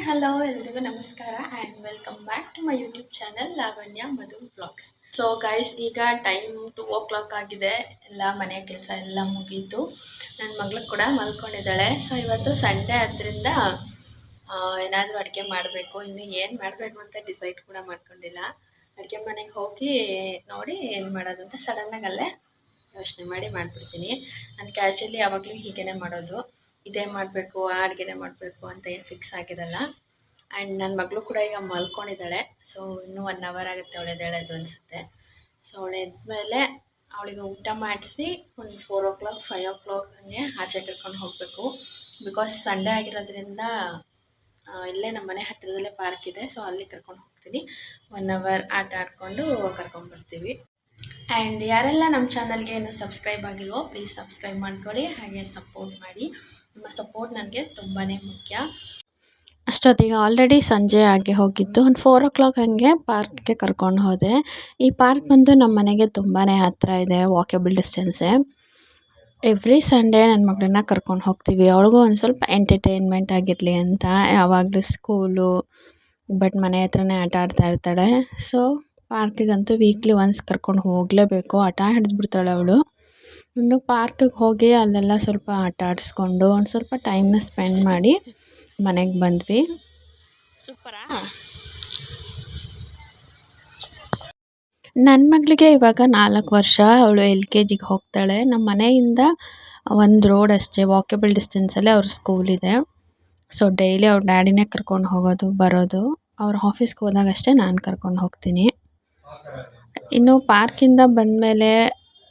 Hello ಎಲ್ರಿಗೂ ನಮಸ್ಕಾರ and welcome back to my YouTube channel Lavanya Madhu vlogs. So guys, ಈಗ time 2 o'clock ಆಗಿದೆ. ಎಲ್ಲ ಮನೆ ಕೆಲಸ ಎಲ್ಲ ಮುಗೀತು. ನನ್ನ ಮಗಳು ಕೂಡ ಮಲ್ಕೊಂಡಿದ್ದಾಳೆ. ಸೊ ಇವತ್ತು ಸಂಡೇ ಆದ್ದರಿಂದ ಏನಾದರೂ ಅಡುಗೆ ಮಾಡಬೇಕು. ಇನ್ನು ಏನು ಮಾಡಬೇಕು ಅಂತ ಡಿಸೈಡ್ ಕೂಡ ಮಾಡ್ಕೊಂಡಿಲ್ಲ. ಅಡುಗೆ ಮನೆಗೆ ಹೋಗಿ ನೋಡಿ ಏನು ಮಾಡೋದು ಅಂತ ಸಡನ್ನಾಗಿ ಅಲ್ಲೇ ಯೋಚನೆ ಮಾಡಿ ಮಾಡಿಬಿಡ್ತೀನಿ. ನಾನು ಕ್ಯಾಶುಯಲಿ ಯಾವಾಗಲೂ ಹೀಗೇ ಮಾಡೋದು. ಇದೇ ಮಾಡಬೇಕು, ಆ ಅಡುಗೆನೇ ಮಾಡಬೇಕು ಅಂತ ಏನು ಫಿಕ್ಸ್ ಆಗಿರಲ್ಲ. ಆ್ಯಂಡ್ ನನ್ನ ಮಗಳು ಕೂಡ ಈಗ ಮಲ್ಕೊಂಡಿದ್ದಾಳೆ. ಸೊ ಇನ್ನೂ 1 hour ಆಗುತ್ತೆ ಅವಳು ಎದ್ದೇಳೋದು ಅನಿಸುತ್ತೆ. ಸೊ ಅವಳು ಎದ್ಮೇಲೆ ಅವಳಿಗೆ ಊಟ ಮಾಡಿಸಿ ಒಂದು 4 o'clock 5 o'clock ಹಂಗೆ ಆಚೆ ಕರ್ಕೊಂಡು ಹೋಗಬೇಕು. ಬಿಕಾಸ್ ಸಂಡೇ ಆಗಿರೋದ್ರಿಂದ ಇಲ್ಲೇ ನಮ್ಮ ಮನೆ ಹತ್ತಿರದಲ್ಲೇ ಪಾರ್ಕ್ ಇದೆ. ಸೊ ಅಲ್ಲಿ ಕರ್ಕೊಂಡು ಹೋಗ್ತೀನಿ. 1 hour ಆಟ ಆಡಿಕೊಂಡು ಕರ್ಕೊಂಡ್ಬರ್ತೀವಿ. ಆ್ಯಂಡ್ ಯಾರೆಲ್ಲ ನಮ್ಮ ಚಾನಲ್ಗೆ ಇನ್ನೂ ಸಬ್ಸ್ಕ್ರೈಬ್ ಆಗಿಲ್ವೋ ಪ್ಲೀಸ್ ಸಬ್ಸ್ಕ್ರೈಬ್ ಮಾಡ್ಕೊಳ್ಳಿ, ಹಾಗೆ ಸಪೋರ್ಟ್ ಮಾಡಿ. ನಿಮ್ಮ ಸಪೋರ್ಟ್ ನನಗೆ ತುಂಬಾ ಮುಖ್ಯ. ಅಷ್ಟೊತ್ತಿಗೆ ಆಲ್ರೆಡಿ ಸಂಜೆ ಆಗಿ ಹೋಗಿದ್ದು. ಒಂದು 4 o'clock ಹಂಗೆ ಪಾರ್ಕ್ಗೆ ಕರ್ಕೊಂಡು ಹೋದೆ. ಈ ಪಾರ್ಕ್ ಬಂದು ನಮ್ಮ ಮನೆಗೆ ತುಂಬಾ ಹತ್ತಿರ ಇದೆ, ವಾಕೇಬಲ್ ಡಿಸ್ಟೆನ್ಸೇ. ಎವ್ರಿ ಸಂಡೇ ನನ್ನ ಮಗಳನ್ನ ಕರ್ಕೊಂಡು ಹೋಗ್ತೀವಿ. ಅವಳಿಗೂ ಒಂದು ಸ್ವಲ್ಪ ಎಂಟರ್ಟೈನ್ಮೆಂಟ್ ಆಗಿರಲಿ ಅಂತ. ಯಾವಾಗಲೂ ಸ್ಕೂಲು ಬಟ್ ಮನೆ ಹತ್ರನೇ ಆಟ ಆಡ್ತಾ ಇರ್ತಾಳೆ. ಸೊ ಪಾರ್ಕಿಗಂತೂ ವೀಕ್ಲಿ ಒನ್ಸ್ ಕರ್ಕೊಂಡು ಹೋಗಲೇಬೇಕು. ಹಠ ಹಿಡಿದ್ಬಿಡ್ತಾಳೆ ಅವಳು. ಇನ್ನು ಪಾರ್ಕಿಗೆ ಹೋಗಿ ಅಲ್ಲೆಲ್ಲ ಸ್ವಲ್ಪ ಆಟ ಆಡಿಸ್ಕೊಂಡು ಒಂದು ಸ್ವಲ್ಪ ಟೈಮ್ನ ಸ್ಪೆಂಡ್ ಮಾಡಿ ಮನೆಗೆ ಬಂದ್ವಿ. ಸೂಪರಾ. ನನ್ನ ಮಗಳಿಗೆ ಇವಾಗ 4 ವರ್ಷ. ಅವಳು LKGಗೆ ಹೋಗ್ತಾಳೆ. ನಮ್ಮ ಮನೆಯಿಂದ ಒಂದು ರೋಡ್ ಅಷ್ಟೇ, ವಾಕೇಬಲ್ ಡಿಸ್ಟೆನ್ಸಲ್ಲೇ ಅವ್ರ ಸ್ಕೂಲ್ ಇದೆ. ಸೊ ಡೈಲಿ ಅವ್ರ ಡ್ಯಾಡಿನೇ ಕರ್ಕೊಂಡು ಹೋಗೋದು ಬರೋದು. ಅವ್ರ ಆಫೀಸ್ಗೆ ಹೋದಾಗಷ್ಟೇ ನಾನು ಕರ್ಕೊಂಡು ಹೋಗ್ತೀನಿ. ಇನ್ನು ಪಾರ್ಕಿಂದ ಬಂದಮೇಲೆ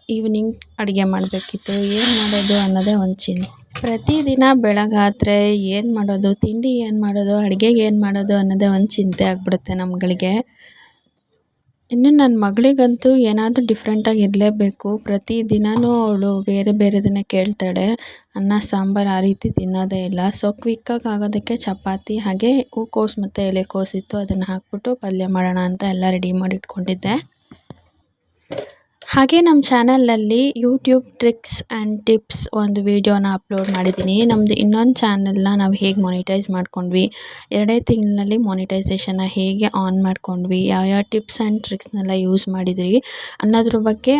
ಈವ್ನಿಂಗ್ ಅಡುಗೆ ಮಾಡಬೇಕಿತ್ತು. ಏನು ಮಾಡೋದು ಅನ್ನೋದೇ ಒಂದು ಚಿಂತೆ. ಪ್ರತಿದಿನ ಬೆಳಗಾದರೆ ಏನು ಮಾಡೋದು, ತಿಂಡಿ ಏನು ಮಾಡೋದು, ಅಡುಗೆಗೆ ಏನು ಮಾಡೋದು ಅನ್ನೋದೇ ಒಂದು ಚಿಂತೆ ಆಗಿಬಿಡುತ್ತೆ ನಮ್ಮಗಳಿಗೆ. ಇನ್ನು ನನ್ನ ಮಗಳಿಗಂತೂ ಏನಾದರೂ ಡಿಫ್ರೆಂಟಾಗಿ ಇರಲೇಬೇಕು. ಪ್ರತಿದಿನವೂ ಅವಳು ಬೇರೆ ಬೇರೆದನ್ನೇ ಕೇಳ್ತಾಳೆ. ಅನ್ನ ಸಾಂಬಾರು ಆ ರೀತಿ ತಿನ್ನೋದೇ ಇಲ್ಲ. ಸೊ ಕ್ವಿಕ್ಕಾಗಿ ಆಗೋದಕ್ಕೆ ಚಪಾತಿ ಹಾಗೆ ಹೂಕೋಸು ಮತ್ತು ಎಲೆಕೋಸಿತ್ತು, ಅದನ್ನು ಹಾಕ್ಬಿಟ್ಟು ಪಲ್ಯ ಮಾಡೋಣ ಅಂತ ಎಲ್ಲ ರೆಡಿ ಮಾಡಿ ಇಟ್ಕೊಂಡಿದ್ದೆ. ಹಾಗೆ ನಮ್ಮ ಚಾನಲಲ್ಲಿ ಯೂಟ್ಯೂಬ್ ಟ್ರಿಕ್ಸ್ ಆ್ಯಂಡ್ ಟಿಪ್ಸ್ ಒಂದು ವೀಡಿಯೋನ ಅಪ್ಲೋಡ್ ಮಾಡಿದ್ದೀನಿ. ನಮ್ಮದು ಇನ್ನೊಂದು ಚಾನಲ್ನ ನಾವು ಹೇಗೆ ಮಾನಿಟೈಸ್ ಮಾಡ್ಕೊಂಡ್ವಿ, 2 ತಿಂಗಳಲ್ಲಿ ಮಾನಿಟೈಸೇಷನ್ನ ಹೇಗೆ ಆನ್ ಮಾಡ್ಕೊಂಡ್ವಿ, ಯಾವ್ಯಾವ ಟಿಪ್ಸ್ ಆ್ಯಂಡ್ ಟ್ರಿಕ್ಸ್ನೆಲ್ಲ ಯೂಸ್ ಮಾಡಿದ್ರಿ ಅನ್ನೋದ್ರ ಬಗ್ಗೆ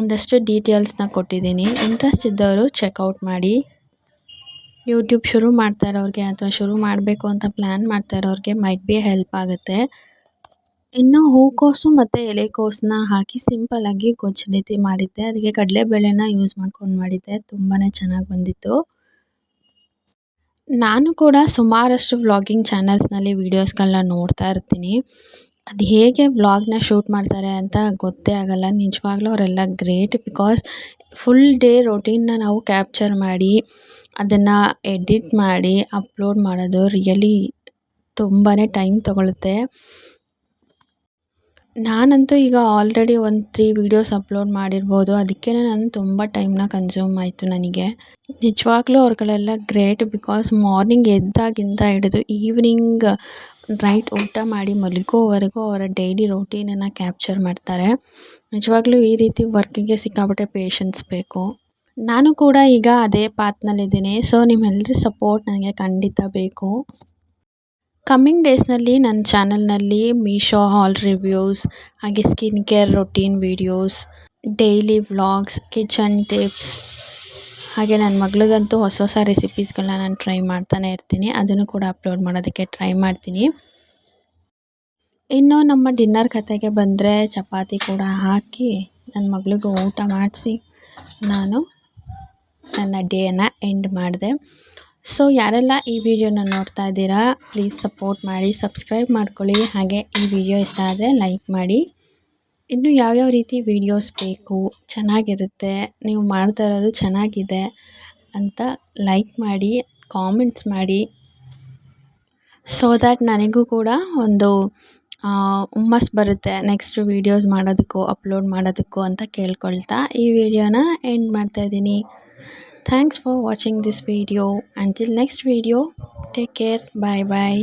ಒಂದಷ್ಟು ಡೀಟೇಲ್ಸ್ನ ಕೊಟ್ಟಿದ್ದೀನಿ. ಇಂಟ್ರೆಸ್ಟ್ ಇದ್ದವರು ಚೆಕ್ಔಟ್ ಮಾಡಿ. ಯೂಟ್ಯೂಬ್ ಶುರು ಮಾಡ್ತಾ ಇರೋರಿಗೆ ಅಥವಾ ಶುರು ಮಾಡಬೇಕು ಅಂತ ಪ್ಲ್ಯಾನ್ ಮಾಡ್ತಾ ಇರೋರಿಗೆ ಮೈಟ್ ಬಿ ಹೆಲ್ಪ್ ಆಗುತ್ತೆ. ಇನ್ನು ಹೂಕೋಸು ಮತ್ತು ಎಲೆಕೋಸನ್ನ ಹಾಕಿ ಸಿಂಪಲ್ಲಾಗಿ ಗೊಜ್ಜು ರೀತಿ ಮಾಡಿದ್ದೆ. ಅದಕ್ಕೆ ಕಡಲೆಬೇಳೆನ ಯೂಸ್ ಮಾಡ್ಕೊಂಡು ಮಾಡಿದ್ದೆ. ತುಂಬಾ ಚೆನ್ನಾಗಿ ಬಂದಿತ್ತು. ನಾನು ಕೂಡ ಸುಮಾರಷ್ಟು ವ್ಲಾಗಿಂಗ್ ಚಾನಲ್ಸ್ನಲ್ಲಿ ವೀಡಿಯೋಸ್ಗಳನ್ನ ನೋಡ್ತಾ ಇರ್ತೀನಿ. ಅದು ಹೇಗೆ ವ್ಲಾಗ್ನ ಶೂಟ್ ಮಾಡ್ತಾರೆ ಅಂತ ಗೊತ್ತೇ ಆಗೋಲ್ಲ. ನಿಜವಾಗ್ಲೂ ಅವರೆಲ್ಲ ಗ್ರೇಟ್. ಬಿಕಾಸ್ ಫುಲ್ ಡೇ ರೊಟೀನ್ನ ನಾವು ಕ್ಯಾಪ್ಚರ್ ಮಾಡಿ ಅದನ್ನು ಎಡಿಟ್ ಮಾಡಿ ಅಪ್ಲೋಡ್ ಮಾಡೋದು ರಿಯಲಿ ತುಂಬಾ ಟೈಮ್ ತೊಗೊಳುತ್ತೆ. ನಾನಂತೂ ಈಗ ಆಲ್ರೆಡಿ ಒಂದು 3 ವೀಡಿಯೋಸ್ ಅಪ್ಲೋಡ್ ಮಾಡಿರ್ಬೋದು. ಅದಕ್ಕೇ ನಾನು ತುಂಬ ಟೈಮ್ನ ಕನ್ಸ್ಯೂಮ್ ಆಯಿತು ನನಗೆ. ನಿಜವಾಗ್ಲೂ ಅವ್ರುಗಳೆಲ್ಲ ಗ್ರೇಟ್. ಬಿಕಾಸ್ ಮಾರ್ನಿಂಗ್ ಎದ್ದಾಗಿಂದ ಹಿಡಿದು ಈವ್ನಿಂಗ್ ನೈಟ್ ಊಟ ಮಾಡಿ ಮಲಗೋವರೆಗೂ ಅವರ ಡೈಲಿ ರೊಟೀನನ್ನು ಕ್ಯಾಪ್ಚರ್ ಮಾಡ್ತಾರೆ. ನಿಜವಾಗ್ಲೂ ಈ ರೀತಿ ವರ್ಕಿಗೆ ಸಿಕ್ಕಾಪಟ್ಟೆ ಪೇಷನ್ಸ್ ಬೇಕು. ನಾನು ಕೂಡ ಈಗ ಅದೇ ಪಾತ್ನಲ್ಲಿದ್ದೀನಿ. ಸೊ ನಿಮ್ಮೆಲ್ಲರ ಸಪೋರ್ಟ್ ನನಗೆ ಖಂಡಿತ ಬೇಕು. ಕಮ್ಮಿಂಗ್ ಡೇಸ್ನಲ್ಲಿ ನನ್ನ ಚಾನಲ್ನಲ್ಲಿ ಮೀಶೋ ಹಾಲ್ ರಿವ್ಯೂಸ್, ಹಾಗೆ skin care routine videos, daily vlogs, kitchen tips, ಹಾಗೆ ನನ್ನ ಮಗಳಿಗಂತೂ ಹೊಸ ಹೊಸ ರೆಸಿಪೀಸ್ಗಳನ್ನ ನಾನು ಟ್ರೈ ಮಾಡ್ತಾನೆ ಇರ್ತೀನಿ. ಅದನ್ನು ಕೂಡ ಅಪ್ಲೋಡ್ ಮಾಡೋದಕ್ಕೆ ಟ್ರೈ ಮಾಡ್ತೀನಿ. ಇನ್ನು ನಮ್ಮ ಡಿನ್ನರ್ ಕತೆಗೆ ಬಂದರೆ ಚಪಾತಿ ಕೂಡ ಹಾಕಿ ನನ್ನ ಮಗಳಿಗೂ ಊಟ ಮಾಡಿಸಿ ನಾನು ನನ್ನ ಡೇನ ಎಂಡ್ ಮಾಡಿದೆ. ಸೊ ಯಾರೆಲ್ಲ ಈ ವಿಡಿಯೋನ ನೋಡ್ತಾ ಇದ್ದೀರಾ ಪ್ಲೀಸ್ ಸಪೋರ್ಟ್ ಮಾಡಿ, ಸಬ್ಸ್ಕ್ರೈಬ್ ಮಾಡ್ಕೊಳ್ಳಿ. ಹಾಗೆ ಈ ವಿಡಿಯೋ ಇಷ್ಟ ಆದರೆ ಲೈಕ್ ಮಾಡಿ. ಇನ್ನು ಯಾವ್ಯಾವ ರೀತಿ ವೀಡಿಯೋಸ್ ಬೇಕು, ಚೆನ್ನಾಗಿರುತ್ತೆ, ನೀವು ಮಾಡ್ತಾ ಇರೋದು ಚೆನ್ನಾಗಿದೆ ಅಂತ ಲೈಕ್ ಮಾಡಿ, ಕಾಮೆಂಟ್ಸ್ ಮಾಡಿ. ಸೊ ದ್ಯಾಟ್ ನನಗೂ ಕೂಡ ಒಂದು ಹುಮ್ಮಸ್ಸು ಬರುತ್ತೆ ನೆಕ್ಸ್ಟ್ ವೀಡಿಯೋಸ್ ಮಾಡೋದಕ್ಕೂ ಅಪ್ಲೋಡ್ ಮಾಡೋದಕ್ಕೂ ಅಂತ ಕೇಳ್ಕೊಳ್ತಾ ಈ ವಿಡಿಯೋನ ಎಂಡ್ ಮಾಡ್ತಾಯಿದ್ದೀನಿ. Thanks for watching this video. Until next video, take care. Bye bye.